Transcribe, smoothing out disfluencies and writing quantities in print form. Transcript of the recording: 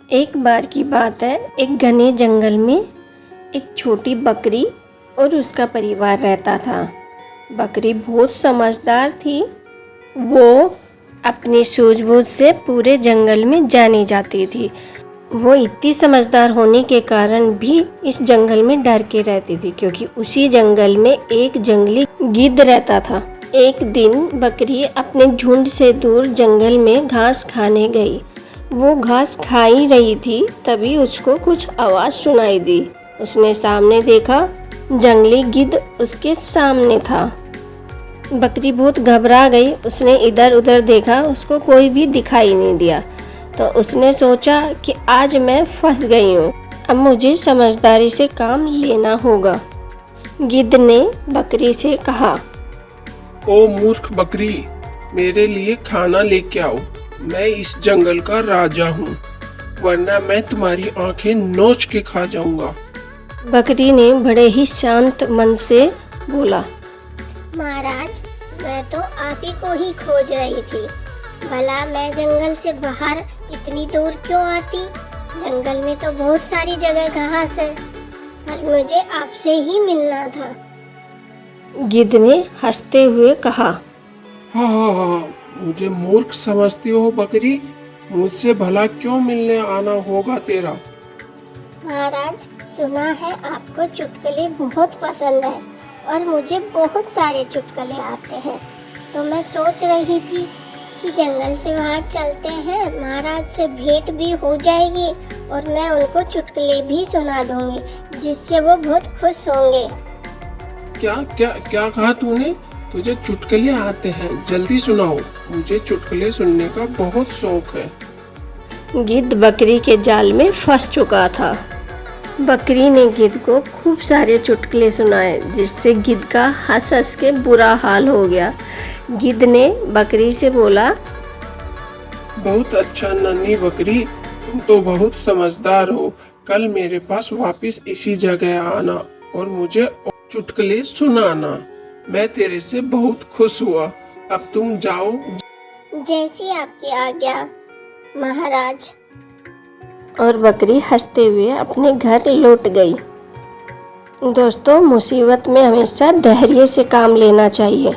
एक बार की बात है, एक घने जंगल में एक छोटी बकरी और उसका परिवार रहता था। बकरी बहुत समझदार थी। वो अपनी सूझबूझ से पूरे जंगल में जानी जाती थी। वो इतनी समझदार होने के कारण भी इस जंगल में डर के रहती थी, क्योंकि उसी जंगल में एक जंगली गिद्ध रहता था। एक दिन बकरी अपने झुंड से दूर जंगल में घास खाने गई। वो घास खा ही रही थी, तभी उसको कुछ आवाज़ सुनाई दी। उसने सामने देखा, जंगली गिद्ध उसके सामने था। बकरी बहुत घबरा गई। उसने इधर उधर देखा, उसको कोई भी दिखाई नहीं दिया। तो उसने सोचा कि आज मैं फंस गई हूँ, अब मुझे समझदारी से काम लेना होगा। गिद्ध ने बकरी से कहा, ओ मूर्ख बकरी, मेरे लिए खाना लेके आओ। मैं इस जंगल का राजा हूँ, वरना मैं तुम्हारी आंखें नोच के खा जाऊंगा। बकरी ने बड़े ही शांत मन से बोला, महाराज, मैं तो आप ही को ही खोज रही थी। भला मैं जंगल से बाहर इतनी दूर क्यों आती? जंगल में तो बहुत सारी जगह घास है, पर मुझे आपसे ही मिलना था। गिद्ध ने हंसते हुए कहा, हाँ, मुझे मूर्ख समझती हो बकरी? मुझसे भला क्यों मिलने आना होगा तेरा? महाराज, सुना है आपको चुटकुले बहुत पसंद है और मुझे बहुत सारे चुटकुले आते हैं। तो मैं सोच रही थी कि जंगल से बाहर चलते हैं, महाराज से भेंट भी हो जाएगी और मैं उनको चुटकुले भी सुना दूंगी, जिससे वो बहुत खुश होंगे। क्या क्या क्या कहा तूने? तुझे चुटकुले आते हैं? जल्दी सुनाओ, मुझे चुटकुले सुनने का बहुत शौक है। गिद्ध बकरी के जाल में फंस चुका था। बकरी ने गिद्ध को खूब सारे चुटकुले सुनाए, जिससे गिद्ध का हंस हंस के बुरा हाल हो गया। गिद्ध ने बकरी से बोला, बहुत अच्छा नन्ही बकरी, तुम तो बहुत समझदार हो। कल मेरे पास वापस इसी जगह आना और मुझे चुटकुले सुनाना। मैं तेरे से बहुत खुश हुआ। अब तुम जाओ। जैसी आपकी आज्ञा महाराज। और बकरी हंसते हुए अपने घर लौट गई। दोस्तों, मुसीबत में हमेशा धैर्य से काम लेना चाहिए।